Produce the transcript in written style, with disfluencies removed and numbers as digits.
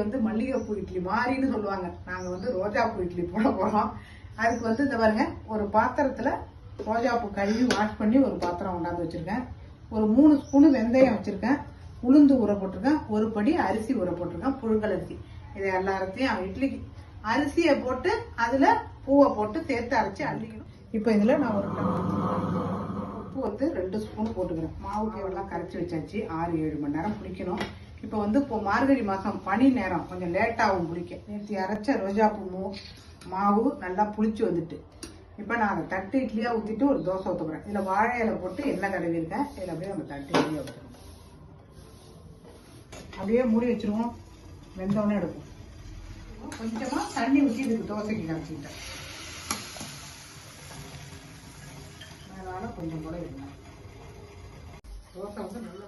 வந்து மல்லிகைப்பூ இட்லி மாதிரின்னு சொல்லுவாங்க. நாங்கள் வந்து ரோஜாப்பூ இட்லி போட போகிறோம். அதுக்கு வந்து இந்த பாருங்க, ஒரு பாத்திரத்தில் ரோஜாப்பூ கழுவி வாஷ் பண்ணி ஒரு பாத்திரம் கொண்டாந்து வச்சுருக்கேன். ஒரு 3 ஸ்பூனு வெந்தயம் வச்சுருக்கேன். உளுந்து ஊற போட்டிருக்கேன். ஒரு படி அரிசி ஊற போட்டிருக்கேன், புழுங்கல் அரிசி. இதை எல்லாத்தையும் இட்லிக்கு அரிசியை போட்டு அதில் பூவை போட்டு சேர்த்து அரைச்சி அள்ளிக்கணும். இப்போ இதில் நான் ஒரு உப்பு வந்து 2 ஸ்பூன் போட்டுக்கிறேன். மாவுக்கு எல்லாம் கரைச்சி வச்சாச்சு. 6-7 மணி நேரம் புளிக்கணும். இப்போ வந்து இப்போ மார்கழி மாதம் பனி நேரம், கொஞ்சம் லேட்டாகும் புளிக்க. நேற்று அரைச்ச ரோஜாப்பூ மாவு நல்லா புளிச்சு வந்துட்டு, இப்போ நான் அதை தட்டு இட்லியாக ஊற்றிட்டு ஒரு தோசை ஊற்றுக்கிறேன். இதில் வாழை இலை போட்டு எண்ணெய் தடவி இருக்கேன். இதில் அப்படியே நம்ம தட்டு இட்லியாக ஊற்றுறோம். அப்படியே மூடி வச்சுருவோம். வெந்தோடனே எடுப்போம். கொஞ்சமாக தண்ணி ஊற்றி இதுக்கு தோசைக்கு கரைச்சிக்கிட்டேன். அதனால கொஞ்சம் கூட இல்லை. தோசை வந்து நல்லா